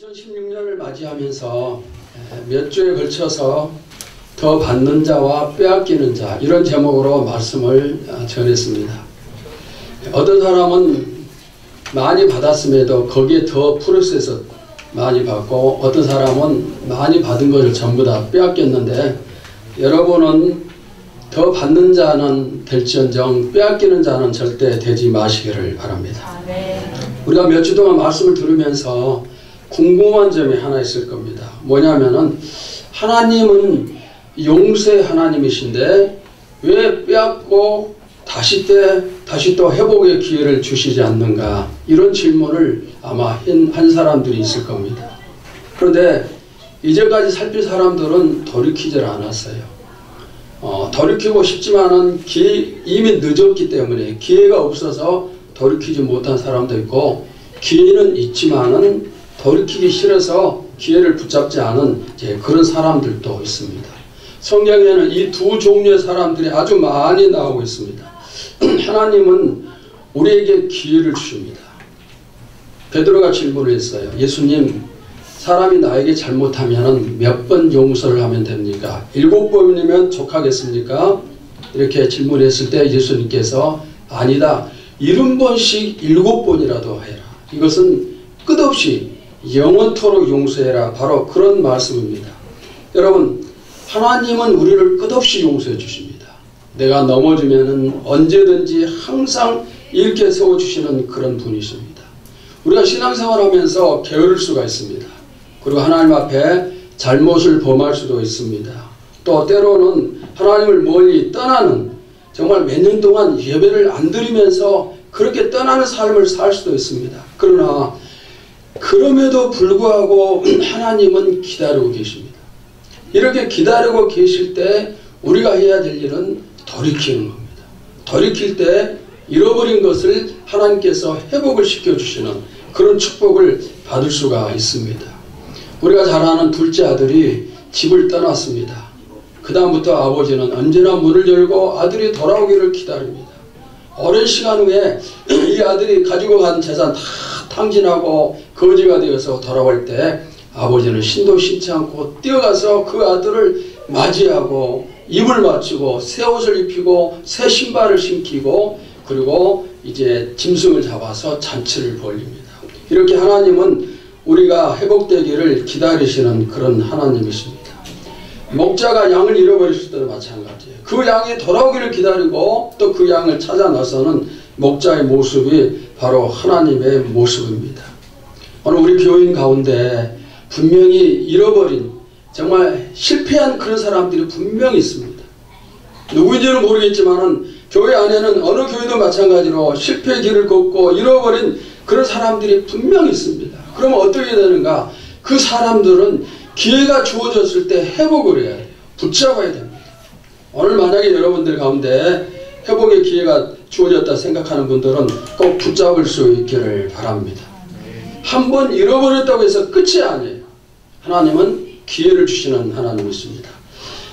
2016년을 맞이하면서 몇 주에 걸쳐서 더 받는 자와 빼앗기는 자, 이런 제목으로 말씀을 전했습니다. 어떤 사람은 많이 받았음에도 거기에 더 플러스해서 많이 받고, 어떤 사람은 많이 받은 것을 전부 다 빼앗겼는데, 여러분은 더 받는 자는 될지언정 빼앗기는 자는 절대 되지 마시기를 바랍니다. 우리가 몇 주 동안 말씀을 들으면서 궁금한 점이 하나 있을 겁니다. 뭐냐면은, 하나님은 용서의 하나님이신데 왜 빼앗고 다시 또 회복의 기회를 주시지 않는가, 이런 질문을 아마 한 사람들이 있을 겁니다. 그런데 이제까지 살필 사람들은 돌이키질 않았어요. 돌이키고 싶지만은 이미 늦었기 때문에, 기회가 없어서 돌이키지 못한 사람도 있고, 기회는 있지만은 돌이키기 싫어서 기회를 붙잡지 않은 그런 사람들도 있습니다. 성경에는 이 두 종류의 사람들이 아주 많이 나오고 있습니다. 하나님은 우리에게 기회를 주십니다. 베드로가 질문을 했어요. 예수님, 사람이 나에게 잘못하면 몇 번 용서를 하면 됩니까? 7번이면 족하겠습니까? 이렇게 질문했을 때 예수님께서 아니다, 70번씩 7번이라도 해라. 이것은 끝없이 영원토록 용서해라. 바로 그런 말씀입니다. 여러분, 하나님은 우리를 끝없이 용서해 주십니다. 내가 넘어지면은 언제든지 항상 일으켜 세워주시는 그런 분이십니다. 우리가 신앙생활하면서 게으를 수가 있습니다. 그리고 하나님 앞에 잘못을 범할 수도 있습니다. 또 때로는 하나님을 멀리 떠나는, 정말 몇 년 동안 예배를 안 드리면서 그렇게 떠나는 삶을 살 수도 있습니다. 그러나 그럼에도 불구하고 하나님은 기다리고 계십니다. 이렇게 기다리고 계실 때 우리가 해야 될 일은 돌이키는 겁니다. 돌이킬 때 잃어버린 것을 하나님께서 회복을 시켜주시는 그런 축복을 받을 수가 있습니다. 우리가 잘 아는 둘째 아들이 집을 떠났습니다. 그 다음부터 아버지는 언제나 문을 열고 아들이 돌아오기를 기다립니다. 오랜 시간 후에 이 아들이 가지고 간 재산 다 탕진하고 거지가 되어서 돌아올 때 아버지는 신도 신치 않고 뛰어가서 그 아들을 맞이하고 입을 맞추고 새 옷을 입히고 새 신발을 신기고, 그리고 이제 짐승을 잡아서 잔치를 벌립니다. 이렇게 하나님은 우리가 회복되기를 기다리시는 그런 하나님이십니다. 목자가 양을 잃어버렸을 때도 마찬가지예요. 그 양이 돌아오기를 기다리고 또 그 양을 찾아 나서는 목자의 모습이 바로 하나님의 모습입니다. 오늘 우리 교인 가운데 분명히 잃어버린, 정말 실패한 그런 사람들이 분명히 있습니다. 누구인지는 모르겠지만 교회 안에는 어느 교회도 마찬가지로 실패의 길을 걷고 잃어버린 그런 사람들이 분명히 있습니다. 그러면 어떻게 되는가? 그 사람들은 기회가 주어졌을 때 회복을 해야 돼요. 붙잡아야 됩니다. 오늘 만약에 여러분들 가운데 회복의 기회가 주어졌다 생각하는 분들은 꼭 붙잡을 수 있기를 바랍니다. 한번 잃어버렸다고 해서 끝이 아니에요. 하나님은 기회를 주시는 하나님이십니다.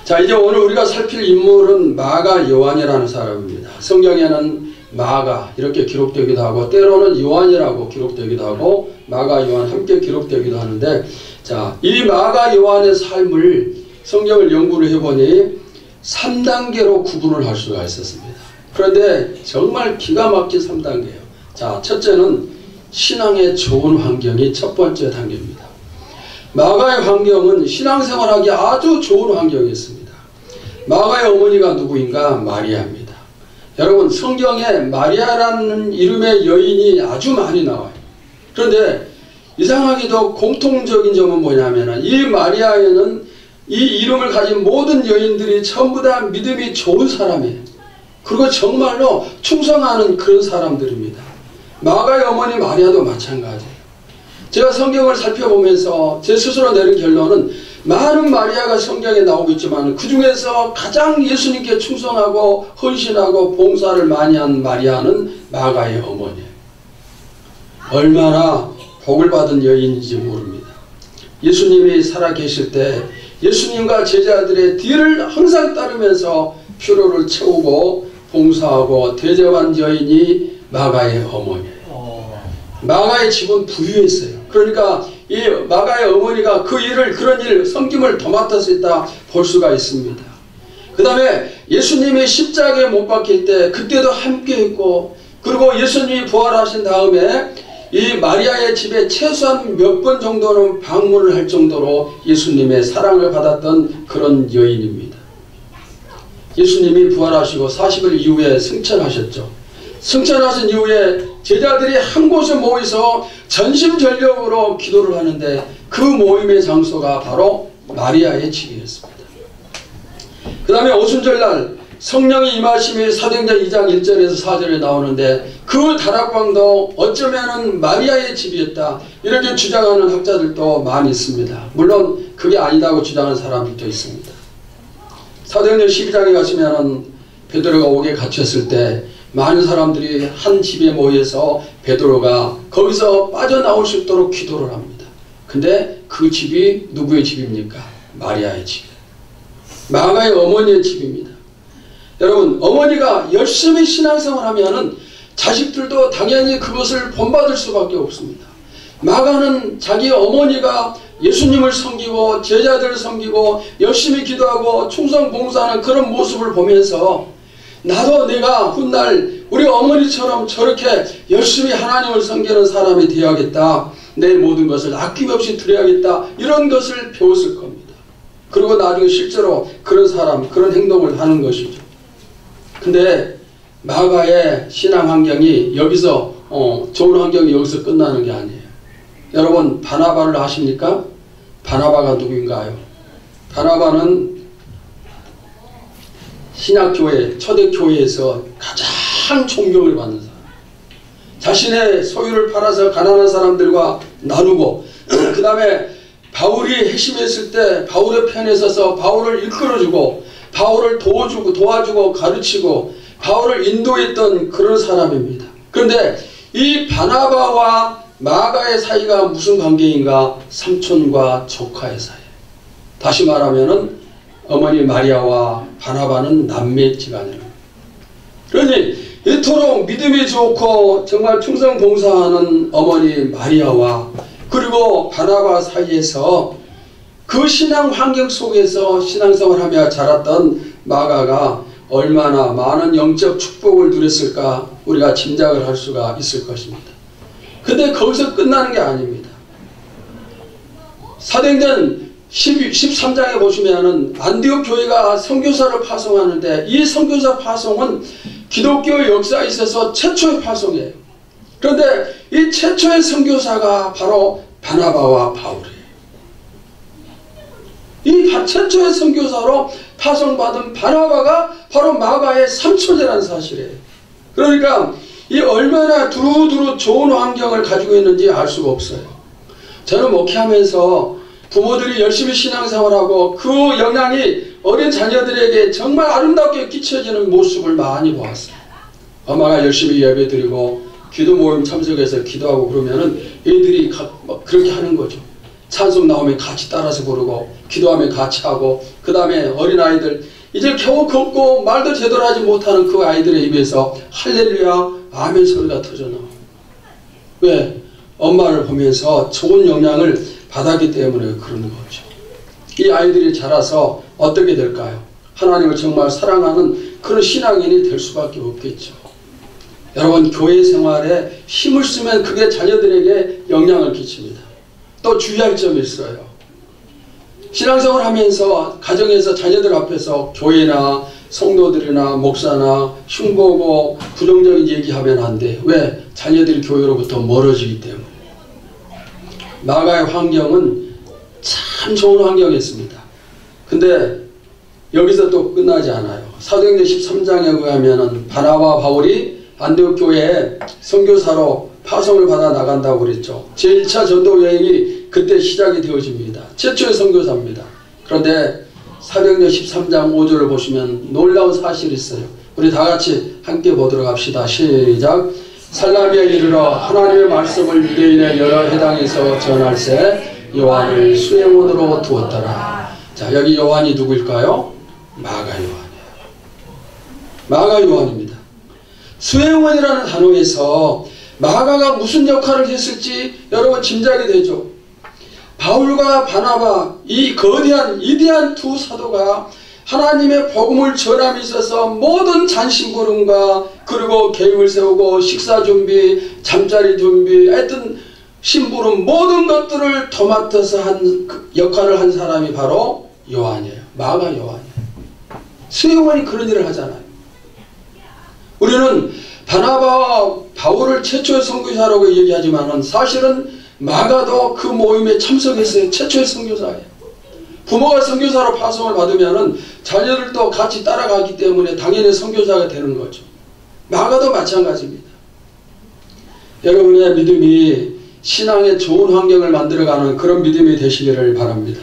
자, 이제 오늘 우리가 살필 인물은 마가 요한이라는 사람입니다. 성경에는 마가 이렇게 기록되기도 하고, 때로는 요한이라고 기록되기도 하고, 마가 요한 함께 기록되기도 하는데, 자, 이 마가 요한의 삶을 성경을 연구를 해보니 3단계로 구분을 할 수가 있었습니다. 그런데 정말 기가 막힌 3단계예요. 자, 첫째는 신앙의 좋은 환경이 첫 번째 단계입니다. 마가의 환경은 신앙생활하기 아주 좋은 환경이었습니다. 마가의 어머니가 누구인가? 마리아입니다. 여러분, 성경에 마리아라는 이름의 여인이 아주 많이 나와요. 그런데 이상하게도 공통적인 점은 뭐냐면, 이 마리아에는 이 이름을 가진 모든 여인들이 전부 다 믿음이 좋은 사람이에요. 그리고 정말로 충성하는 그런 사람들입니다. 마가의 어머니 마리아도 마찬가지예요. 제가 성경을 살펴보면서 제 스스로 내린 결론은, 많은 마리아가 성경에 나오고 있지만 그 중에서 가장 예수님께 충성하고 헌신하고 봉사를 많이 한 마리아는 마가의 어머니예요. 얼마나 복을 받은 여인인지 모릅니다. 예수님이 살아계실 때 예수님과 제자들의 뒤를 항상 따르면서 필요를 채우고 봉사하고 대접한 여인이 마가의 어머니예요. 마가의 집은 부유했어요. 그러니까 이 마가의 어머니가 그 일을, 그런 일, 섬김을 도맡을 수 있다 볼 수가 있습니다. 그 다음에 예수님이 십자가에 못 박힐 때 그때도 함께 했고, 그리고 예수님이 부활하신 다음에 이 마리아의 집에 최소한 몇 번 정도는 방문을 할 정도로 예수님의 사랑을 받았던 그런 여인입니다. 예수님이 부활하시고 40일 이후에 승천하셨죠. 승천하신 이후에 제자들이 한 곳에 모여서 전심전력으로 기도를 하는데 그 모임의 장소가 바로 마리아의 집이었습니다. 그 다음에 오순절날 성령이 임하심이 사도행전 2장 1절에서 4절에 나오는데 그 다락방도 어쩌면은 마리아의 집이었다 이렇게 주장하는 학자들도 많이 있습니다. 물론 그게 아니다고 주장하는 사람들도 있습니다. 사도행전 12장에 가시면은 베드로가 옥에 갇혔을 때 많은 사람들이 한 집에 모여서 베드로가 거기서 빠져나올 수 있도록 기도를 합니다. 근데 그 집이 누구의 집입니까? 마리아의 집. 마가의 어머니의 집입니다. 여러분, 어머니가 열심히 신앙생활하면은 자식들도 당연히 그것을 본받을 수밖에 없습니다. 마가는 자기 어머니가 예수님을 섬기고 제자들을 섬기고 열심히 기도하고 충성 봉사하는 그런 모습을 보면서 나도 내가 훗날 우리 어머니처럼 저렇게 열심히 하나님을 섬기는 사람이 되어야겠다. 내 모든 것을 아낌없이 드려야겠다. 이런 것을 배웠을 겁니다. 그리고 나중에 실제로 그런 사람, 그런 행동을 하는 것이죠. 근데 마가의 신앙 환경이 여기서 좋은 환경이 여기서 끝나는 게 아니에요. 여러분, 바나바를 아십니까? 바나바가 누구인가요? 바나바는 신약교회, 초대교회에서 가장 존경을 받는 사람. 자신의 소유를 팔아서 가난한 사람들과 나누고 그 다음에 바울이 핵심했을 때 바울의 편에 서서 바울을 이끌어주고 바울을 도와주고 가르치고 바울을 인도했던 그런 사람입니다. 그런데 이 바나바와 마가의 사이가 무슨 관계인가? 삼촌과 조카의 사이. 다시 말하면은 어머니 마리아와 바나바는 남매 집안이에요. 그러니 이토록 믿음이 좋고 정말 충성 봉사하는 어머니 마리아와 그리고 바나바 사이에서 그 신앙 환경 속에서 신앙생활하며 자랐던 마가가 얼마나 많은 영적 축복을 누렸을까 우리가 짐작을 할 수가 있을 것입니다. 근데 거기서 끝나는 게 아닙니다. 사도행전 13장에 보시면은 안디옥 교회가 선교사를 파송하는데 이 선교사 파송은 기독교 역사에 있어서 최초의 파송이에요. 그런데 이 최초의 선교사가 바로 바나바와 바울이에요. 이 최초의 선교사로 파송받은 바나바가 바로 마가의 삼촌이라는 사실이에요. 그러니까 이 얼마나 두루두루 좋은 환경을 가지고 있는지 알 수가 없어요. 저는 목회하면서 부모들이 열심히 신앙생활하고 그 영향이 어린 자녀들에게 정말 아름답게 끼쳐지는 모습을 많이 보았어요. 엄마가 열심히 예배드리고 기도 모임 참석해서 기도하고 그러면은 애들이 그렇게 하는 거죠. 찬송 나오면 같이 따라서 부르고 기도하면 같이 하고 그 다음에 어린아이들 이제 겨우 걷고 말도 제대로 하지 못하는 그 아이들의 입에서 할렐루야 아멘 소리가 터져나와요. 왜? 엄마를 보면서 좋은 영향을 받았기 때문에 그런 거죠. 이 아이들이 자라서 어떻게 될까요? 하나님을 정말 사랑하는 그런 신앙인이 될 수밖에 없겠죠. 여러분, 교회 생활에 힘을 쓰면 그게 자녀들에게 영향을 끼칩니다. 또 주의할 점이 있어요. 신앙생활 하면서 가정에서 자녀들 앞에서 교회나 성도들이나 목사나 흉보고 부정적인 얘기하면 안 돼. 왜? 자녀들이 교회로부터 멀어지기 때문에. 마가의 환경은 참 좋은 환경이었습니다. 근데 여기서 또 끝나지 않아요. 사도행전 13장에 의하면 바나바와 바울이 안디옥 교회에 선교사로 파송을 받아 나간다고 그랬죠. 제1차 전도 여행이 그때 시작이 되어집니다. 최초의 선교사입니다. 그런데 사도행전 13장 5절을 보시면 놀라운 사실이 있어요. 우리 다 같이 함께 보도록 합시다. 시작. 살라미에 이르러 하나님의 말씀을 유대인의 여러 해당에서 전할세 요한을 수행원으로 두었더라. 자, 여기 요한이 누구일까요? 마가 요한이에요. 마가 요한입니다. 수행원이라는 단어에서 마가가 무슨 역할을 했을지 여러분 짐작이 되죠. 바울과 바나바, 이 거대한 위대한 두 사도가 하나님의 복음을 전함에 있어서 모든 잔심부름과 그리고 계획을 세우고 식사 준비, 잠자리 준비, 하여튼 심부름 모든 것들을 도맡아서 한 역할을 한 사람이 바로 요한이에요. 마가 요한이에요. 수요원이 그런 일을 하잖아요. 우리는 바나바와 바울을 최초의 선교사라고 얘기하지만 사실은 마가도 그 모임에 참석했어요. 최초의 선교사예요. 부모가 선교사로 파송을 받으면 자녀들도 같이 따라가기 때문에 당연히 선교사가 되는 거죠. 마가도 마찬가지입니다. 여러분의 믿음이 신앙의 좋은 환경을 만들어가는 그런 믿음이 되시기를 바랍니다.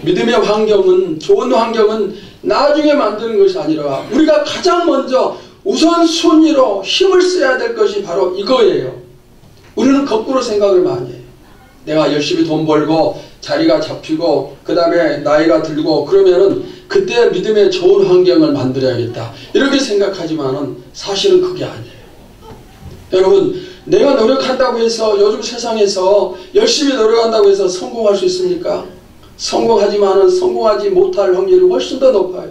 믿음의 환경은, 좋은 환경은 나중에 만드는 것이 아니라 우리가 가장 먼저 우선순위로 힘을 써야 될 것이 바로 이거예요. 우리는 거꾸로 생각을 많이 해요. 내가 열심히 돈 벌고 자리가 잡히고 그 다음에 나이가 들고 그러면은 그때 믿음의 좋은 환경을 만들어야겠다 이렇게 생각하지만은 사실은 그게 아니에요. 여러분, 내가 노력한다고 해서 요즘 세상에서 열심히 노력한다고 해서 성공할 수 있습니까? 성공하지만은 성공하지 못할 확률이 훨씬 더 높아요.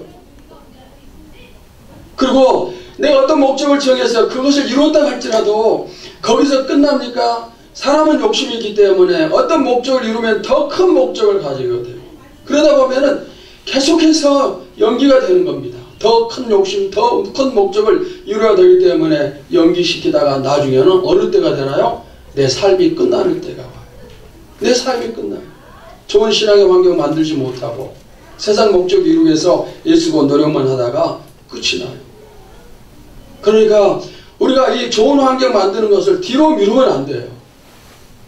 그리고 내가 어떤 목적을 정해서 그것을 이뤘다 할지라도 거기서 끝납니까? 사람은 욕심이 있기 때문에 어떤 목적을 이루면 더 큰 목적을 가지게 돼요. 그러다 보면은 계속해서 연기가 되는 겁니다. 더 큰 욕심, 더 큰 목적을 이루어야 되기 때문에 연기시키다가 나중에는 어느 때가 되나요? 내 삶이 끝나는 때가 와요. 내 삶이 끝나요. 좋은 신앙의 환경 만들지 못하고 세상 목적 이루기 위해서 애쓰고 노력만 하다가 끝이 나요. 그러니까 우리가 이 좋은 환경 만드는 것을 뒤로 미루면 안 돼요.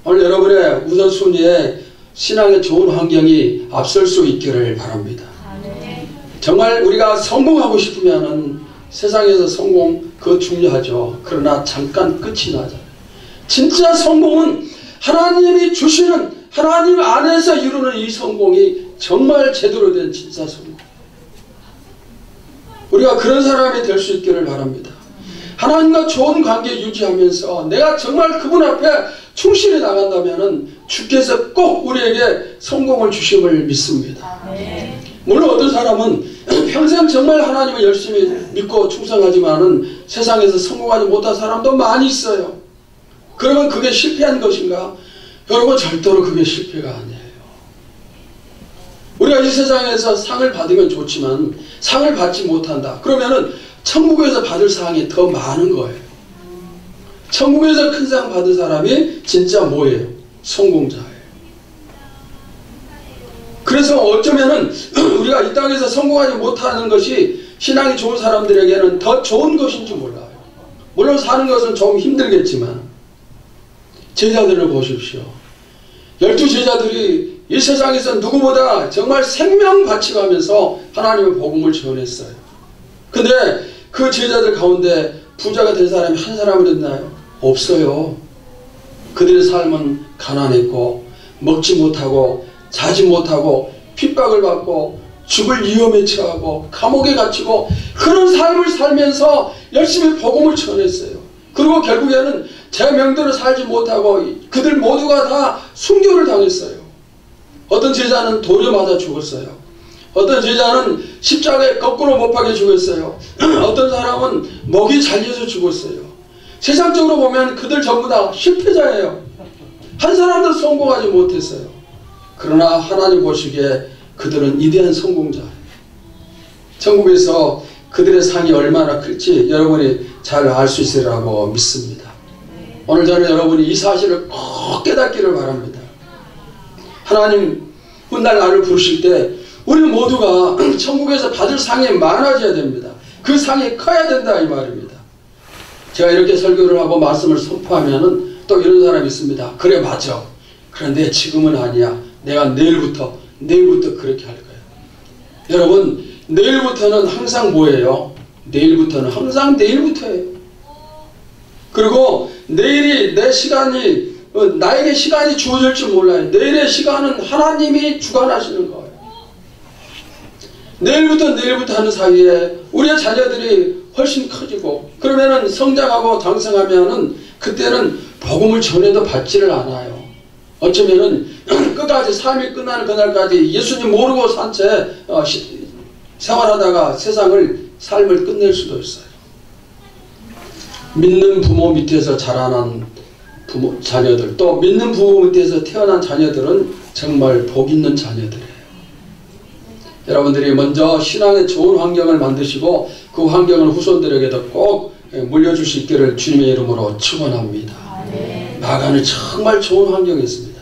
오늘 여러분의 우선순위에 신앙의 좋은 환경이 앞설 수 있기를 바랍니다. 정말 우리가 성공하고 싶으면은 세상에서 성공 그거 중요하죠. 그러나 잠깐 끝이 나잖아요. 진짜 성공은 하나님이 주시는 하나님 안에서 이루는 이 성공이 정말 제대로 된 진짜 성공. 우리가 그런 사람이 될 수 있기를 바랍니다. 하나님과 좋은 관계 유지하면서 내가 정말 그분 앞에 충실히 나간다면 주께서 꼭 우리에게 성공을 주심을 믿습니다. 물론 어떤 사람은 평생 정말 하나님을 열심히 믿고 충성하지만은 세상에서 성공하지 못한 사람도 많이 있어요. 그러면 그게 실패한 것인가? 여러분, 절대로 그게 실패가 아니에요. 우리가 이 세상에서 상을 받으면 좋지만 상을 받지 못한다. 그러면은 천국에서 받을 상이 더 많은 거예요. 천국에서 큰 상 받은 사람이 진짜 뭐예요? 성공자예요. 그래서 어쩌면은 우리가 이 땅에서 성공하지 못하는 것이 신앙이 좋은 사람들에게는 더 좋은 것인지 몰라요. 물론 사는 것은 좀 힘들겠지만 제자들을 보십시오. 12제자들이 이 세상에서 누구보다 정말 생명 바치가면서 하나님의 복음을 전했어요. 근데 그 제자들 가운데 부자가 된 사람이 한 사람이 있나요? 없어요. 그들의 삶은 가난했고 먹지 못하고 자지 못하고 핍박을 받고 죽을 위험에 처하고 감옥에 갇히고 그런 삶을 살면서 열심히 복음을 전했어요. 그리고 결국에는 제 명대로 살지 못하고 그들 모두가 다 순교를 당했어요. 어떤 제자는 돌에 맞아 죽었어요. 어떤 제자는 십자가에 거꾸로 못 박혀 죽었어요. 어떤 사람은 목이 잘려서 죽었어요. 세상적으로 보면 그들 전부 다 실패자예요. 한 사람도 성공하지 못했어요. 그러나 하나님 보시기에 그들은 위대한 성공자예요. 천국에서 그들의 상이 얼마나 클지 여러분이 잘 알 수 있으리라고 믿습니다. 오늘 저는 여러분이 이 사실을 꼭 깨닫기를 바랍니다. 하나님 훗날 나를 부르실 때 우리 모두가 천국에서 받을 상이 많아져야 됩니다. 그 상이 커야 된다 이 말입니다. 제가 이렇게 설교를 하고 말씀을 선포하면은 또 이런 사람이 있습니다. 그래 맞아. 그런데 지금은 아니야. 내가 내일부터 그렇게 할 거야. 여러분, 내일부터는 항상 뭐예요? 내일부터는 항상 내일부터예요. 그리고 내일이 내 시간이 나에게 시간이 주어질 줄 몰라요. 내일의 시간은 하나님이 주관하시는 거예요. 내일부터 하는 사이에 우리의 자녀들이 훨씬 커지고 그러면은 성장하고 장성하면은 그때는 복음을 전해도 받지를 않아요. 어쩌면은 끝까지 삶이 끝나는 그날까지 예수님 모르고 산 채 생활하다가 삶을 끝낼 수도 있어요. 믿는 부모 밑에서 자라난 자녀들, 또 믿는 부모 밑에서 태어난 자녀들은 정말 복 있는 자녀들이에요. 여러분들이 먼저 신앙의 좋은 환경을 만드시고 그 환경을 후손들에게도 꼭 물려줄 수 있기를 주님의 이름으로 축원합니다. 마가는 정말 좋은 환경이 있습니다.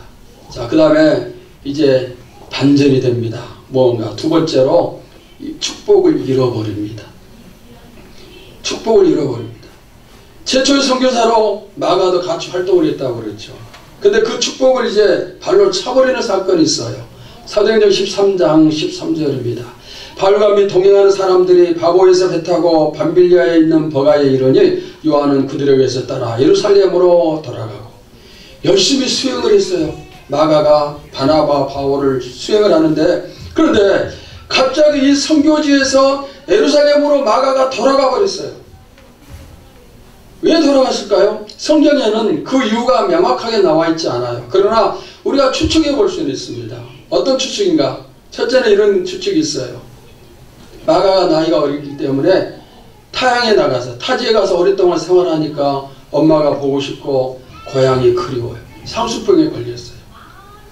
자, 그 다음에 이제 반전이 됩니다. 뭔가 두 번째로 축복을 잃어버립니다. 축복을 잃어버립니다. 최초의 선교사로 마가도 같이 활동을 했다고 그랬죠. 근데 그 축복을 이제 발로 차버리는 사건이 있어요. 사도행전 13장 13절입니다. 바울과 및 동행하는 사람들이 바고에서 배 타고 밤빌리아에 있는 버가에 이르니 요한은 그들에게서 따라 예루살렘으로 돌아가고 열심히 수행을 했어요. 마가가 바나바 바울을 수행을 하는데, 그런데 갑자기 이 선교지에서 예루살렘으로 마가가 돌아가 버렸어요. 왜 돌아갔을까요? 성경에는 그 이유가 명확하게 나와 있지 않아요. 그러나 우리가 추측해 볼 수는 있습니다. 어떤 추측인가? 첫째는 이런 추측이 있어요. 마가가 나이가 어리기 때문에 타향에 나가서, 타지에 가서 오랫동안 생활하니까 엄마가 보고 싶고 고향이 그리워요. 상수병에 걸렸어요.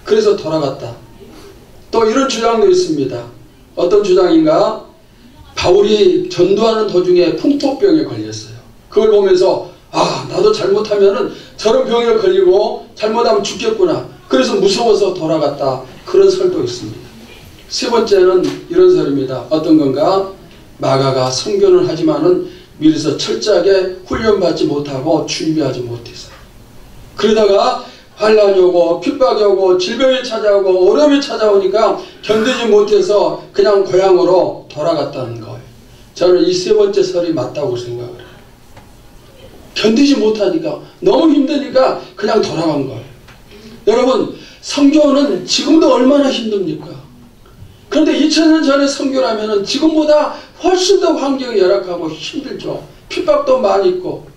그래서 돌아갔다. 또 이런 주장도 있습니다. 어떤 주장인가? 바울이 전도하는 도중에 풍토병에 걸렸어요. 그걸 보면서 나도 잘못하면은 저런 병에 걸리고 잘못하면 죽겠구나. 그래서 무서워서 돌아갔다. 그런 설도 있습니다. 세 번째는 이런 설입니다. 어떤 건가? 마가가 선교는 하지만은 미리서 철저하게 훈련받지 못하고 준비하지 못했어요. 그러다가 환란이 오고 핍박이 오고 질병이 찾아오고 어려움이 찾아오니까 견디지 못해서 그냥 고향으로 돌아갔다는 거예요. 저는 이 세 번째 설이 맞다고 생각을 해요. 견디지 못하니까, 너무 힘드니까 그냥 돌아간 거예요. 여러분, 선교는 지금도 얼마나 힘듭니까? 그런데 2000년 전에 선교라면 지금보다 훨씬 더 환경이 열악하고 힘들죠. 핍박도 많이 있고.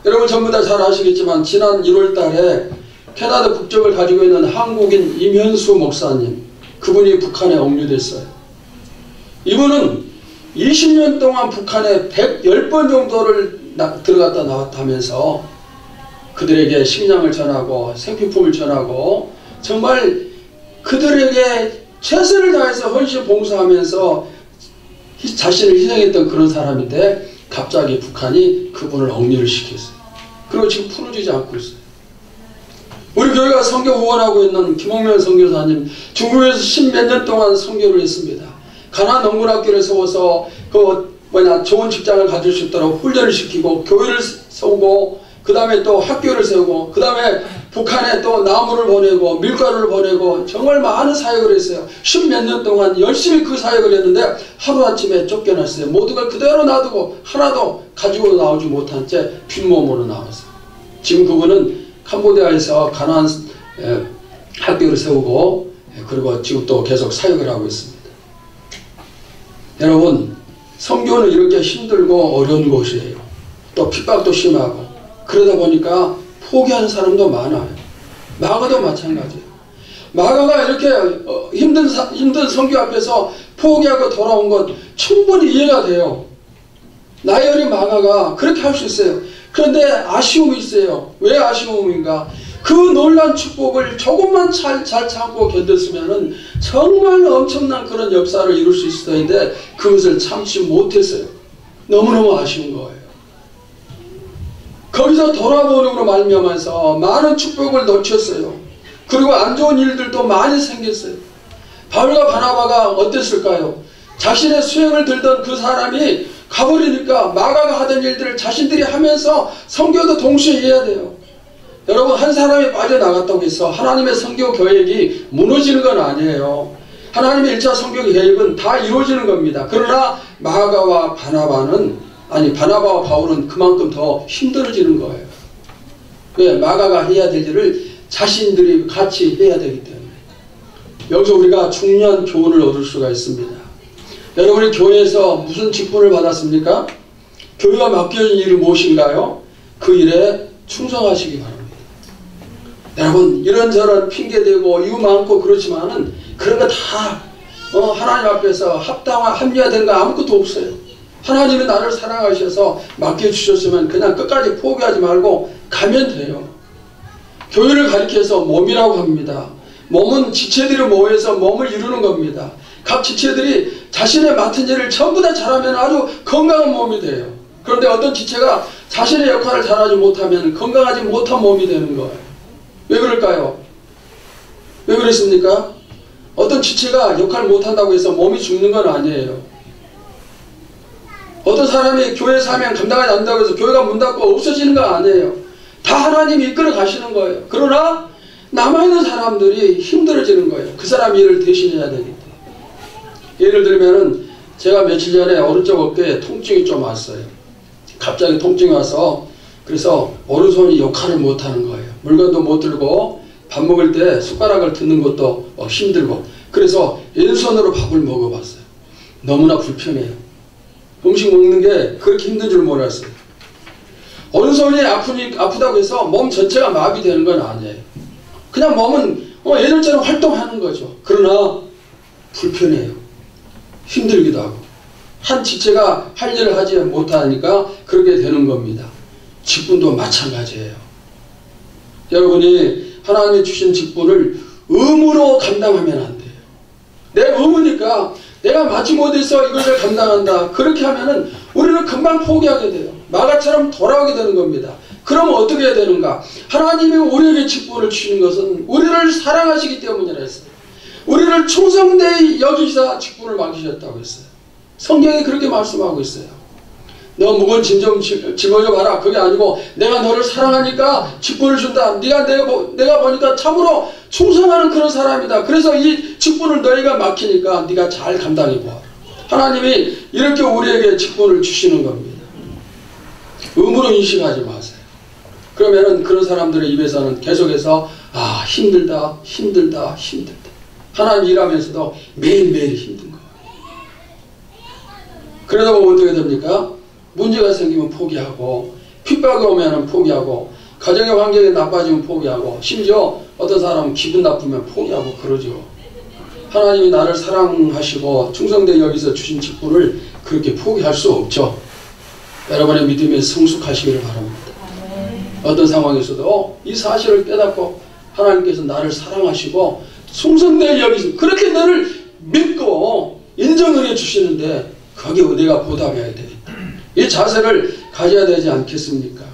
여러분 전부 다 잘 아시겠지만 지난 1월 달에 캐나다 국적을 가지고 있는 한국인 임현수 목사님, 그분이 북한에 억류됐어요. 이분은 20년 동안 북한에 110번 정도를 들어갔다 나왔다 하면서 그들에게 식량을 전하고 생필품을 전하고 정말 그들에게 최선을 다해서 헌신 봉사하면서 자신을 희생했던 그런 사람인데 갑자기 북한이 그분을 억류를 시켰어요. 그리고 지금 풀어주지 않고 있어요. 우리 교회가 선교 후원하고 있는 김홍면 선교사님, 중국에서 10몇 년 동안 선교를 했습니다. 가나안 농군학교를 세워서 좋은 직장을 가질 수 있도록 훈련을 시키고 교회를 세우고 그 다음에 또 학교를 세우고 그 다음에 북한에 또 나무를 보내고 밀가루를 보내고 정말 많은 사역을 했어요. 10몇 년 동안 열심히 그 사역을 했는데 하루아침에 쫓겨났어요. 모든 걸 그대로 놔두고 하나도 가지고 나오지 못한 채 빈몸으로 나왔어요. 지금 그분은 캄보디아에서 가나안 학교를 세우고 그리고 지금 또 계속 사역을 하고 있습니다. 여러분, 선교는 이렇게 힘들고 어려운 곳이에요. 또 핍박도 심하고 그러다 보니까 포기하는 사람도 많아요. 마가도 마찬가지예요. 마가가 이렇게 힘든 선교 앞에서 포기하고 돌아온 것 충분히 이해가 돼요. 나이 어린 마가가 그렇게 할 수 있어요. 그런데 아쉬움이 있어요. 왜 아쉬움인가? 그 놀란 축복을 조금만 잘 참고 견뎠으면 정말 엄청난 그런 역사를 이룰 수 있을 텐데 그것을 참지 못했어요. 너무너무 아쉬운 거예요. 거기서 돌아보는으로 말미암아서 많은 축복을 놓쳤어요. 그리고 안 좋은 일들도 많이 생겼어요. 바울과 바나바가 어땠을까요? 자신의 수행을 들던 그 사람이 가버리니까 마가가 하던 일들을 자신들이 하면서 선교도 동시에 해야 돼요. 여러분, 한 사람이 빠져나갔다고 해서 하나님의 선교 계획이 무너지는 건 아니에요. 하나님의 1차 선교 계획은 다 이루어지는 겁니다. 그러나 마가와 바나바와 바울은 그만큼 더 힘들어지는 거예요. 왜? 마가가 해야 될 일을 자신들이 같이 해야 되기 때문에. 여기서 우리가 중요한 교훈을 얻을 수가 있습니다. 여러분이 교회에서 무슨 직분을 받았습니까? 교회가 맡겨진 일이 무엇인가요? 그 일에 충성하시기 바랍니다. 여러분, 이런저런 핑계대고 이유 많고 그렇지만은 그런 거 다 하나님 앞에서 합리화된 거 아무것도 없어요. 하나님이 나를 사랑하셔서 맡겨주셨으면 그냥 끝까지 포기하지 말고 가면 돼요. 교회를 가리켜서 몸이라고 합니다. 몸은 지체들이 모여서 몸을 이루는 겁니다. 각 지체들이 자신의 맡은 일을 전부 다 잘하면 아주 건강한 몸이 돼요. 그런데 어떤 지체가 자신의 역할을 잘하지 못하면 건강하지 못한 몸이 되는 거예요. 왜 그럴까요? 왜 그랬습니까? 어떤 지체가 역할을 못한다고 해서 몸이 죽는 건 아니에요. 어떤 사람이 교회 사명 감당하지 않는다고 해서 교회가 문 닫고 없어지는 건 아니에요. 다 하나님이 이끌어 가시는 거예요. 그러나 남아있는 사람들이 힘들어지는 거예요. 그 사람 일을 대신해야 되기 때문에. 예를 들면은 제가 며칠 전에 오른쪽 어깨에 통증이 좀 왔어요. 갑자기 통증이 와서 그래서 오른손이 역할을 못하는 거예요. 물건도 못 들고 밥 먹을 때 숟가락을 듣는 것도 힘들고 그래서 왼손으로 밥을 먹어봤어요. 너무나 불편해요. 음식 먹는 게 그렇게 힘든 줄 몰랐어요. 오른손이 아프다고 해서 몸 전체가 마비되는 건 아니에요. 그냥 몸은 예전처럼 활동하는 거죠. 그러나 불편해요. 힘들기도 하고 한 지체가 할 일을 하지 못하니까 그렇게 되는 겁니다. 직분도 마찬가지예요. 여러분이 하나님이 주신 직분을 의무로 감당하면 안 돼요. 내 의무니까 내가 마지못해서 이것을 감당한다. 그렇게 하면은 우리는 금방 포기하게 돼요. 마가처럼 돌아오게 되는 겁니다. 그럼 어떻게 해야 되는가? 하나님이 우리에게 직분을 주시는 것은 우리를 사랑하시기 때문이라 했어요. 우리를 충성되이 여기시사 직분을 맡기셨다고 했어요. 성경이 그렇게 말씀하고 있어요. 너 무거운 짐 좀 짊어져 봐라. 그게 아니고 내가 너를 사랑하니까 직분을 준다. 내가 보니까 참으로 충성하는 그런 사람이다. 그래서 이 직분을 너희가 맡기니까 네가 잘 감당해 보아라. 하나님이 이렇게 우리에게 직분을 주시는 겁니다. 의무로 인식하지 마세요. 그러면은 그런 사람들의 입에서는 계속해서 힘들다. 하나님 일하면서도 매일매일 힘든 거예요. 그러다 보면 어떻게 됩니까? 문제가 생기면 포기하고 핍박이 오면 포기하고 가정의 환경이 나빠지면 포기하고 심지어 어떤 사람은 기분 나쁘면 포기하고 그러죠. 하나님이 나를 사랑하시고 충성되게 여기서 주신 직분을 그렇게 포기할 수 없죠. 여러분의 믿음에 성숙하시기를 바랍니다. 어떤 상황에서도 이 사실을 깨닫고 하나님께서 나를 사랑하시고 충성되게 여기서 그렇게 너를 믿고 인정을 해주시는데 거기에 내가 보답해야 되겠다. 이 자세를 가져야 되지 않겠습니까?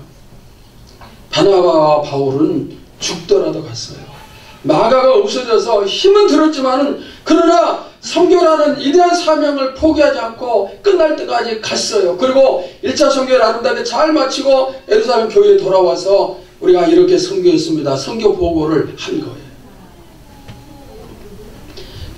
바나바와 바울은 죽더라도 갔어요. 마가가 없어져서 힘은 들었지만은 그러나 선교라는 위대한 사명을 포기하지 않고 끝날 때까지 갔어요. 그리고 1차 선교를 아름답게 잘 마치고 예루살렘 교회에 돌아와서 우리가 이렇게 선교했습니다. 선교 보고를 한 거예요.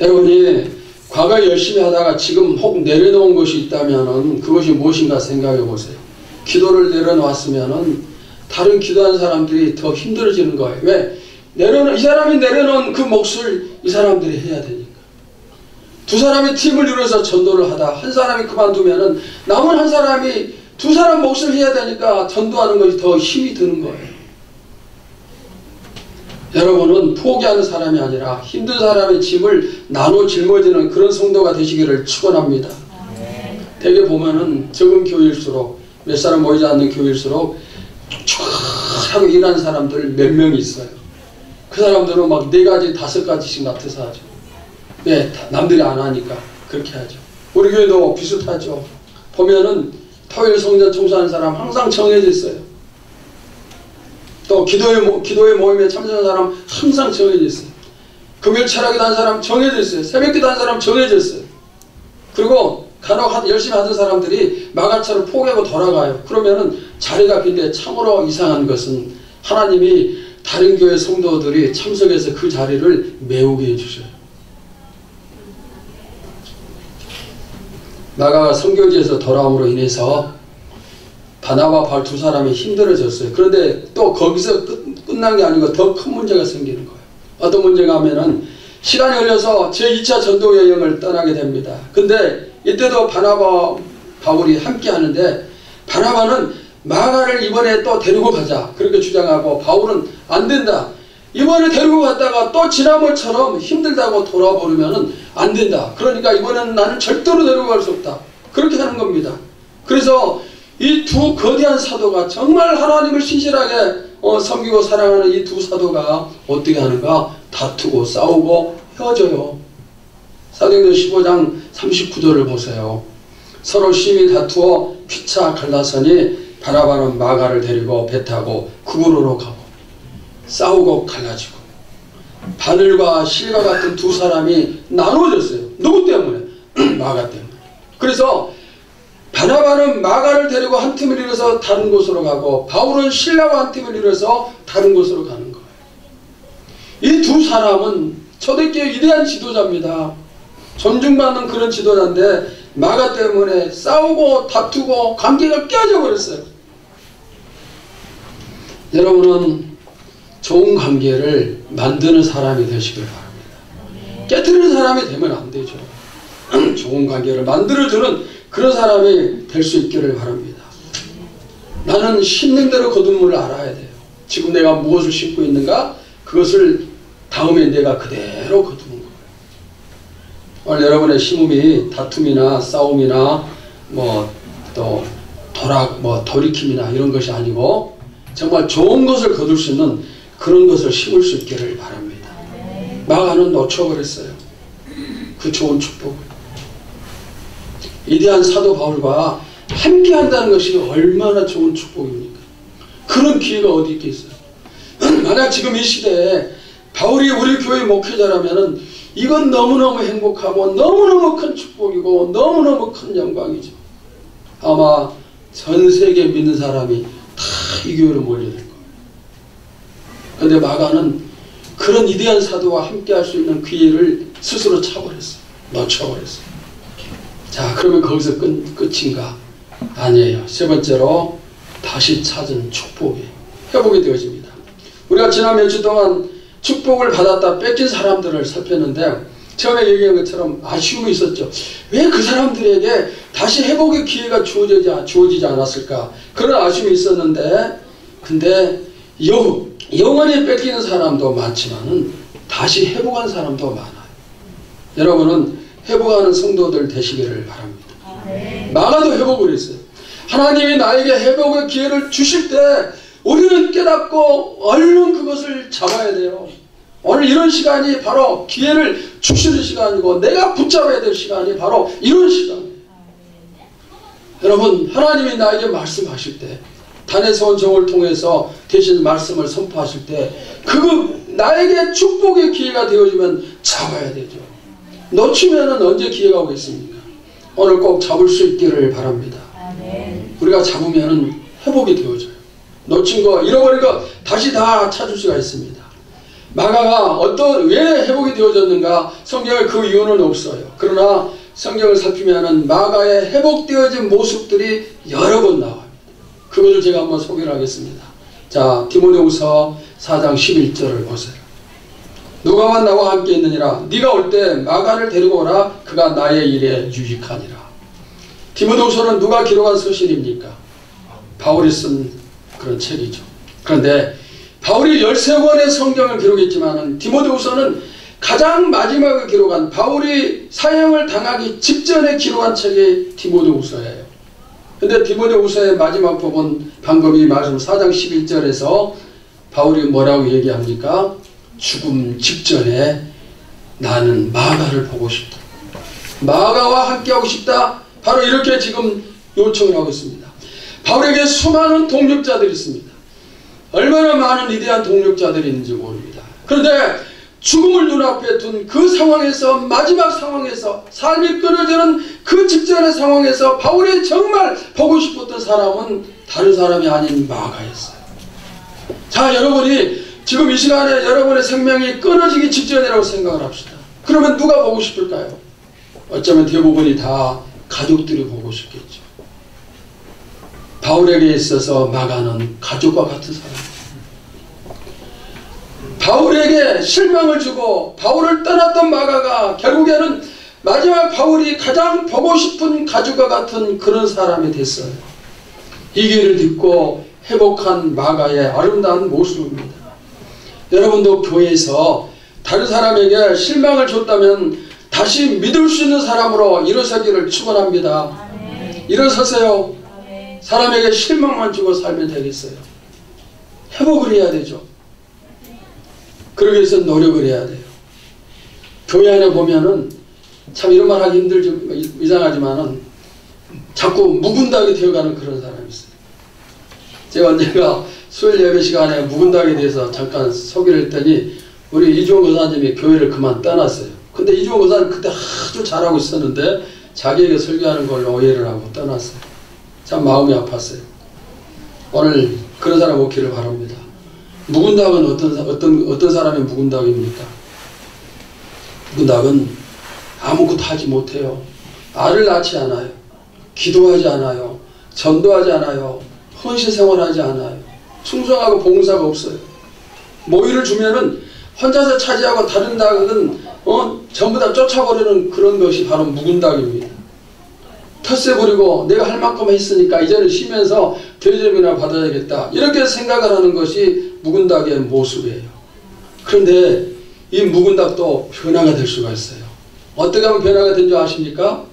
여러분이 과거에 열심히 하다가 지금 혹 내려놓은 것이 있다면 그것이 무엇인가 생각해 보세요. 기도를 내려놓았으면 다른 기도하는 사람들이 더 힘들어지는 거예요. 왜? 이 사람이 내려놓은 그 몫을 이 사람들이 해야 되니까. 두 사람이 팀을 이루어서 전도를 하다 한 사람이 그만두면은 남은 한 사람이 두 사람 몫을 해야 되니까 전도하는 것이 더 힘이 드는 거예요. 여러분은 포기하는 사람이 아니라 힘든 사람의 짐을 나눠 짊어지는 그런 성도가 되시기를 축원합니다. 대개 보면은 적은 교회일수록 몇 사람 모이지 않는 교회일수록 쭉 하고 일하는 사람들 몇 명이 있어요. 그 사람들은 막 4가지 5가지씩 맡아서 하죠. 왜? 남들이 안 하니까 그렇게 하죠. 우리 교회도 비슷하죠. 보면은 토요일 성전 청소하는 사람 항상 정해져 있어요. 또 기도회 모임에 참석하는 사람 항상 정해져 있어요. 금요일 철학기도 하는 사람 정해져 있어요. 새벽기도 하는 사람 정해져 있어요. 그리고 간혹 열심히 하던 사람들이 마가처럼 포기하고 돌아가요. 그러면은 자리가 빈데 참으로 이상한 것은 하나님이 다른 교회 성도들이 참석해서 그 자리를 메우게 해주셔요. 마가가 선교지에서 돌아옴으로 인해서 바나바 바울 두 사람이 힘들어졌어요. 그런데 또 거기서 끝난 게 아니고 더 큰 문제가 생기는 거예요. 어떤 문제가 하면은 시간이 흘러서 제2차 전도 여행을 떠나게 됩니다. 근데 이때도 바나바 바울이 함께 하는데 바나바는 마가를 이번에 또 데리고 가자 그렇게 주장하고 바울은 안 된다. 이번에 데리고 갔다가 또 지난번처럼 힘들다고 돌아버리면 안 된다. 그러니까 이번에는 나는 절대로 데리고 갈 수 없다. 그렇게 하는 겁니다. 그래서 이 두 거대한 사도가 정말 하나님을 신실하게 섬기고 사랑하는 이 두 사도가 어떻게 하는가? 다투고 싸우고 헤어져요. 사도행전 15장 39절을 보세요. 서로 심히 다투어 피차 갈라서니 바나바는 마가를 데리고 배 타고 구부로로 가고 싸우고 갈라지고 바늘과 실과 같은 두 사람이 나누어졌어요. 누구 때문에? 마가 때문에. 그래서 바나바는 마가를 데리고 한 팀을 이뤄서 다른 곳으로 가고 바울은 실라와 한 팀을 이뤄서 다른 곳으로 가는 거예요. 이 두 사람은 초대교회 위대한 지도자입니다. 존중받는 그런 지도자인데 마가 때문에 싸우고 다투고 관계가 깨져 버렸어요. 여러분은 좋은 관계를 만드는 사람이 되시길 바랍니다. 깨뜨리는 사람이 되면 안 되죠. 좋은 관계를 만들어주는 그런 사람이 될 수 있기를 바랍니다. 나는 심는 대로 거둔 을 알아야 돼요. 지금 내가 무엇을 심고 있는가? 그것을 다음에 내가 그대로 거두는 거예요. 오늘 여러분의 심음이 다툼이나 싸움이나 또 돌이킴이나 이런 것이 아니고 정말 좋은 것을 거둘 수 있는 그런 것을 심을 수 있기를 바랍니다. 마가는 놓쳐버렸어요. 그 좋은 축복을. 위대한 사도 바울과 함께 한다는 것이 얼마나 좋은 축복입니까? 그런 기회가 어디 있겠어요? 만약 지금 이 시대에 바울이 우리 교회 목회자라면 이건 너무너무 행복하고 너무너무 큰 축복이고 너무너무 큰 영광이죠. 아마 전 세계 믿는 사람이 다 이 교회로 몰려들 거예요. 그런데 마가는 그런 위대한 사도와 함께 할 수 있는 기회를 스스로 차버렸어요. 놓쳐버렸어요. 자, 그러면 거기서 끝인가? 아니에요. 세 번째로 다시 찾은 축복이 회복이 되어집니다. 우리가 지난 몇 주 동안 축복을 받았다 뺏긴 사람들을 살폈는데 처음에 얘기한 것처럼 아쉬움이 있었죠. 왜 그 사람들에게 다시 회복의 기회가 주어지지 않았을까? 그런 아쉬움이 있었는데 근데 영원히 뺏기는 사람도 많지만은 다시 회복한 사람도 많아요. 여러분은 회복하는 성도들 되시기를 바랍니다. 마가도 회복을 했어요. 하나님이 나에게 회복의 기회를 주실 때 우리는 깨닫고 얼른 그것을 잡아야 돼요. 오늘 이런 시간이 바로 기회를 주시는 시간이고 내가 붙잡아야 될 시간이 바로 이런 시간이에요. 여러분, 하나님이 나에게 말씀하실 때 단에서 온 정을 통해서 대신 말씀을 선포하실 때 그거 나에게 축복의 기회가 되어지면 잡아야 되죠. 놓치면 언제 기회가 오겠습니까? 오늘 꼭 잡을 수 있기를 바랍니다. 우리가 잡으면 회복이 되어져요. 놓친 거, 잃어버린 거 다시 다 찾을 수가 있습니다. 마가가 왜 회복이 되어졌는가? 성경에 그 이유는 없어요. 그러나 성경을 살피면 마가의 회복되어진 모습들이 여러 번 나와요. 그것을 제가 한번 소개를 하겠습니다. 자, 디모데후서 4장 11절을 보세요. 누가만 나와 함께 있느니라. 네가 올 때 마가를 데리고 오라. 그가 나의 일에 유익하니라. 디모데후서는 누가 기록한 서신입니까? 바울이 쓴 그런 책이죠. 그런데 바울이 13권의 성경을 기록했지만 디모데후서는 가장 마지막에 기록한 바울이 사형을 당하기 직전에 기록한 책이 디모데후서예요. 그런데 디모데후서의 마지막 부분 방금 이 말씀 4장 11절에서 바울이 뭐라고 얘기합니까? 죽음 직전에 나는 마가를 보고 싶다. 마가와 함께하고 싶다. 바로 이렇게 지금 요청을 하고 있습니다. 바울에게 수많은 동력자들이 있습니다. 얼마나 많은 위대한 동력자들이 있는지 모릅니다. 그런데 죽음을 눈앞에 둔 그 상황에서 마지막 상황에서 삶이 끊어지는 그 직전의 상황에서 바울이 정말 보고 싶었던 사람은 다른 사람이 아닌 마가였어요. 자, 여러분이 지금 이 시간에 여러분의 생명이 끊어지기 직전이라고 생각을 합시다. 그러면 누가 보고 싶을까요? 어쩌면 대부분이 다 가족들이 보고 싶겠죠. 바울에게 있어서 마가는 가족과 같은 사람이에요. 바울에게 실망을 주고 바울을 떠났던 마가가 결국에는 마지막 바울이 가장 보고 싶은 가족과 같은 그런 사람이 됐어요. 위기를 딛고 회복한 마가의 아름다운 모습입니다. 여러분도 교회에서 다른 사람에게 실망을 줬다면 다시 믿을 수 있는 사람으로 일어서기를 축원합니다. 일어서세요. 사람에게 실망만 주고 살면 되겠어요? 회복을 해야 되죠. 그러기 위해서 노력을 해야 돼요. 교회 안에 보면은 참 이런 말 하기 힘들지, 이상하지만은 자꾸 묵은닥이 되어가는 그런 사람이 있어요. 제가 언젠가 수요일 예배 시간에 묵은닥에 대해서 잠깐 소개를 했더니 우리 이주원 권사님이 교회를 그만 떠났어요. 근데 이주원 권사님 그때 아주 잘하고 있었는데 자기에게 설교하는 걸로 오해를 하고 떠났어요. 참 마음이 아팠어요. 오늘 그런 사람 없기를 바랍니다. 묵은닥은 어떤 사람의 묵은닥입니까? 묵은닥은 아무것도 하지 못해요. 알을 낳지 않아요. 기도하지 않아요. 전도하지 않아요. 헌신 생활하지 않아요. 충성하고 봉사가 없어요. 모이를 주면은 혼자서 차지하고 다른 닭은 전부 다 쫓아버리는 그런 것이 바로 묵은닭입니다. 텃세 부리고 내가 할 만큼 했으니까 이제는 쉬면서 대접이나 받아야겠다, 이렇게 생각을 하는 것이 묵은닭의 모습이에요. 그런데 이 묵은닭도 변화가 될 수가 있어요. 어떻게 하면 변화가 된 줄 아십니까?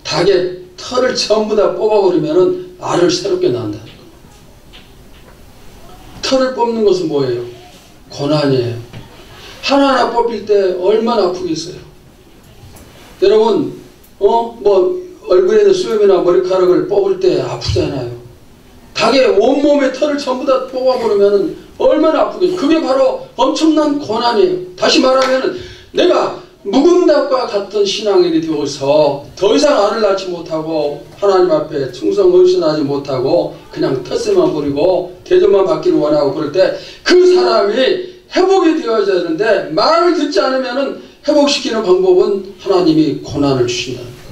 닭의 털을 전부 다 뽑아버리면 알을 새롭게 낳는다는 거예요. 털을 뽑는 것은 뭐예요? 고난이에요. 하나하나 뽑힐 때 얼마나 아프겠어요. 여러분 얼굴에 있는 수염이나 머리카락을 뽑을 때 아프잖아요. 닭의 온몸의 털을 전부 다 뽑아버리면 얼마나 아프겠어요. 그게 바로 엄청난 고난이에요. 다시 말하면 내가 묵은 닭과 같은 신앙인이 되어서 더 이상 알을 낳지 못하고 하나님 앞에 충성 헌신하지 못하고 그냥 텃세만 부리고 대접만 받기를 원하고 그럴 때 그 사람이 회복이 되어져야 되는데 말을 듣지 않으면 회복시키는 방법은 하나님이 고난을 주신다는 거예요.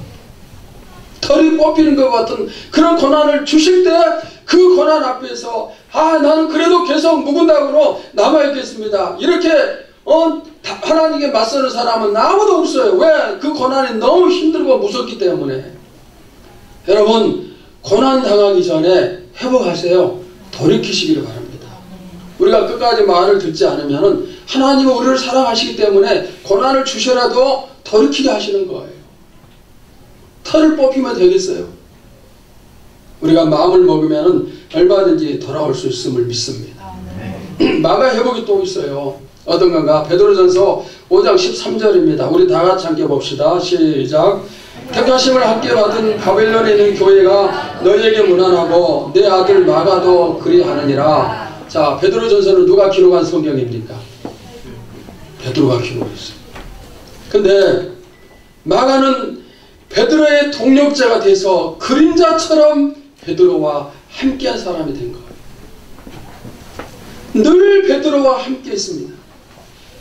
털이 뽑히는 것 같은 그런 고난을 주실 때 그 고난 앞에서 나는 그래도 계속 묵은 닭으로 남아있겠습니다, 이렇게 하나님께 맞서는 사람은 아무도 없어요. 왜? 그 고난이 너무 힘들고 무섭기 때문에. 여러분, 고난 당하기 전에 회복하세요. 돌이키시기를 바랍니다. 우리가 끝까지 말을 듣지 않으면 하나님은 우리를 사랑하시기 때문에 고난을 주셔라도 돌이키게 하시는 거예요. 털을 뽑히면 되겠어요. 우리가 마음을 먹으면 얼마든지 돌아올 수 있음을 믿습니다. 마가 회복이 또 있어요. 어떤 건가? 베드로전서 5장 13절입니다. 우리 다 같이 함께 봅시다. 시작. 택하심을 함께 받은 바벨론에 있는 교회가 너희에게 문안하고 내 아들 마가도 그리하느니라. 자, 베드로전서는 누가 기록한 성경입니까? 베드로가 기록했어요. 근데 마가는 베드로의 동력자가 돼서 그림자처럼 베드로와 함께한 사람이 된 거예요. 늘 베드로와 함께 했습니다.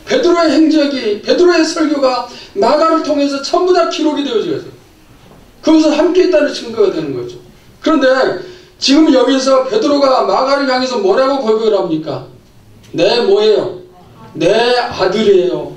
베드로의 행적이, 베드로의 설교가 마가를 통해서 전부 다 기록이 되어져요. 거기서 함께 있다는 증거가 되는 거죠. 그런데 지금 여기서 베드로가 마가를 향해서 뭐라고 고백을 합니까? 뭐예요? 내 아들이에요.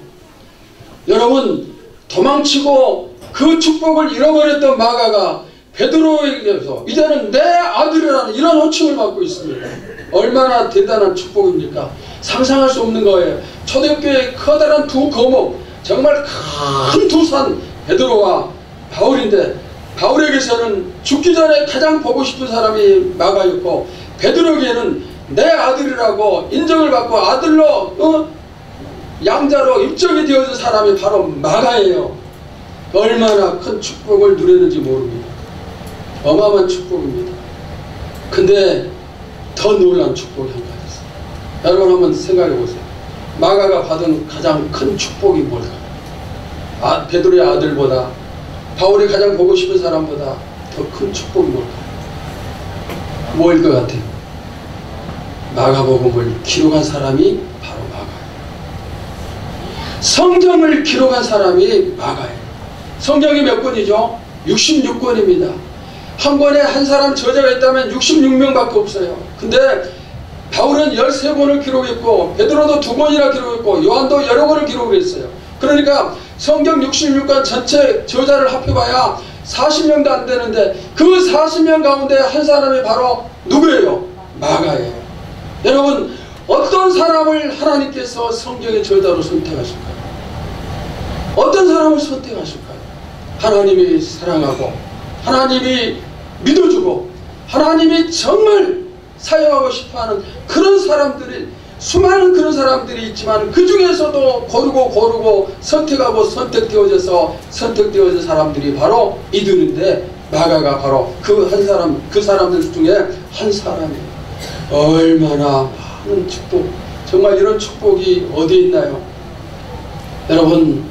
여러분, 도망치고 그 축복을 잃어버렸던 마가가 베드로에게서 이제는 내 아들이라는 이런 호칭을 받고 있습니다. 얼마나 대단한 축복입니까? 상상할 수 없는 거예요. 초대교회의 커다란 두 거목, 정말 큰 두 산, 베드로와 바울인데 바울에게서는 죽기 전에 가장 보고 싶은 사람이 마가였고 베드로에게는 내 아들이라고 인정을 받고 아들로 양자로 입적이 되어진 사람이 바로 마가예요. 얼마나 큰 축복을 누렸는지 모릅니다. 어마어마한 축복입니다. 근데 더 놀라운 축복이 한 가지 있어요. 여러분 한번 생각해 보세요. 마가가 받은 가장 큰 축복이 뭘까요? 베드로의 아들보다, 바울이 가장 보고 싶은 사람보다 더 큰 축복이 뭘까요? 뭐일 것 같아요? 마가복음을 기록한 사람이 바로 마가예요. 성경을 기록한 사람이 마가예요. 성경이 몇 권이죠? 66권입니다. 한 권에 한 사람 저자가 있다면 66명밖에 없어요. 근데 바울은 13권을 기록했고 베드로도 2권이나 기록했고 요한도 여러 권을 기록을 했어요. 그러니까 성경 66권 전체 저자를 합해봐야 40명도 안 되는데 그 40명 가운데 한 사람이 바로 누구예요? 마가예요. 여러분, 어떤 사람을 하나님께서 성경의 저자로 선택하실까요? 어떤 사람을 선택하실까요? 하나님이 사랑하고 하나님이 믿어주고 하나님이 정말 사용하고 싶어하는 그런 사람들이, 수많은 그런 사람들이 있지만 그 중에서도 고르고 선택하고 선택되어진 사람들이 바로 이들인데, 마가가 바로 그 한 사람, 그 사람들 중에 한 사람이에요. 얼마나 많은 축복, 정말 이런 축복이 어디 있나요? 여러분,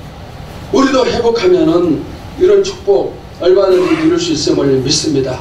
우리도 회복하면은 이런 축복 얼마든지 누릴 수 있음을 믿습니다.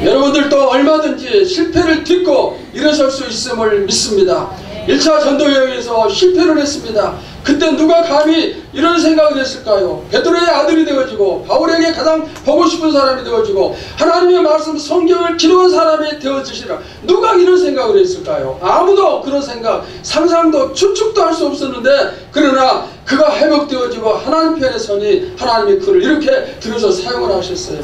여러분들도 얼마든지 실패를 딛고 일어설 수 있음을 믿습니다. 1차 전도여행에서 실패를 했습니다. 그때 누가 감히 이런 생각을 했을까요? 베드로의 아들이 되어지고 바울에게 가장 보고 싶은 사람이 되어지고 하나님의 말씀 성경을 기록한 사람이 되어지시라. 누가 이런 생각을 했을까요? 아무도 그런 생각, 상상도 추측도 할 수 없었는데, 그러나 그가 회복되어지고 하나님 편에 서니 하나님이 그를 이렇게 들여서 사용을 하셨어요.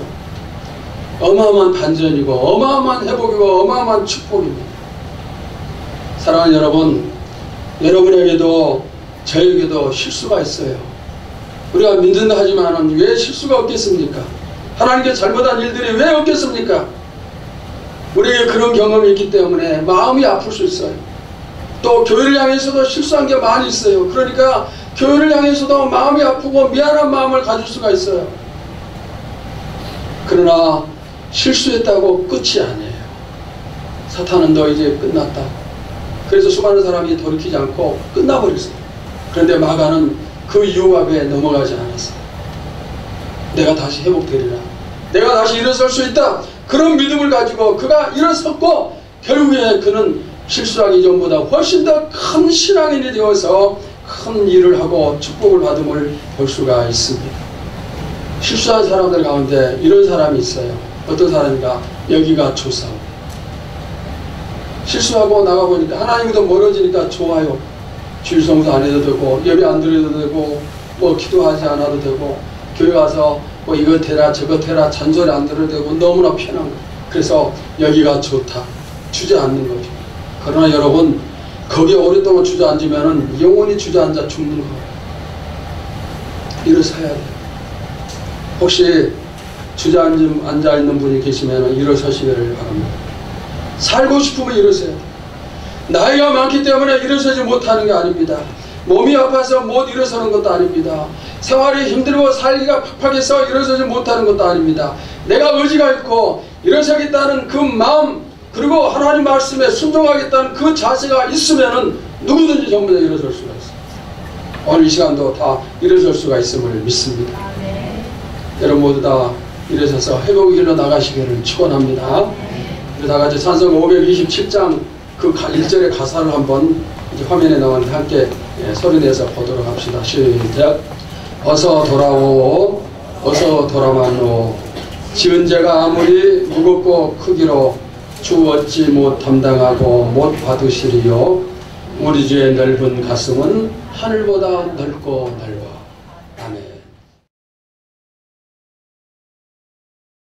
어마어마한 반전이고 어마어마한 회복이고 어마어마한 축복입니다. 사랑하는 여러분, 여러분에게도 저에게도 실수가 있어요. 우리가 믿는다 하지만 왜 실수가 없겠습니까? 하나님께 잘못한 일들이 왜 없겠습니까? 우리에게 그런 경험이 있기 때문에 마음이 아플 수 있어요. 또 교회를 향해서도 실수한 게 많이 있어요. 그러니까 교회를 향해서도 마음이 아프고 미안한 마음을 가질 수가 있어요. 그러나 실수했다고 끝이 아니에요. 사탄은 너 이제 끝났다. 그래서 수많은 사람이 돌이키지 않고 끝나버렸어요. 그런데 마가는 그 유혹에 넘어가지 않았어요. 내가 다시 회복되리라. 내가 다시 일어설 수 있다. 그런 믿음을 가지고 그가 일어섰고, 결국에 그는 실수하기 전보다 훨씬 더 큰 신앙인이 되어서 큰 일을 하고 축복을 받음을 볼 수가 있습니다. 실수한 사람들 가운데 이런 사람이 있어요. 어떤 사람인가? 여기가 조사. 실수하고 나가보니까 하나님과 멀어지니까 좋아요. 주일 성수 안 해도 되고 예배 안 드려도 되고 뭐 기도하지 않아도 되고 교회 와서 뭐 이것 해라 저것 해라 잔소리 안 들어도 되고 너무나 편한 거예요. 그래서 여기가 좋다. 주저앉는 거죠. 그러나 여러분, 거기에 오랫동안 주저앉으면 영원히 주저앉아 죽는 거예요. 일어서야 돼요. 혹시 주저앉아있는 분이 계시면 일어서시기를 바랍니다. 살고 싶으면 일어서야 돼요. 나이가 많기 때문에 일어서지 못하는 게 아닙니다. 몸이 아파서 못 일어서는 것도 아닙니다. 생활이 힘들고 살기가 팍팍해서 일어서지 못하는 것도 아닙니다. 내가 의지가 있고 일어서겠다는 그 마음, 그리고 하나님 말씀에 순종하겠다는 그 자세가 있으면은 누구든지 전부 다 일어설 수가 있어요. 오늘 이 시간도 다 일어설 수가 있음을 믿습니다. 여러분 모두 다 일어서서 회복의 길로 나가시기를 축원합니다. 우리 다 같이 찬송 527장 그 1절의 가사를 한번 이제 화면에 나오는데 함께 소리내서 보도록 합시다. 시작. 어서 돌아오, 어서 돌아마노. 지은 죄가 아무리 무겁고 크기로 주 어찌 못 담당하고 못 받으시리요. 우리 주의 넓은 가슴은 하늘보다 넓고 넓어.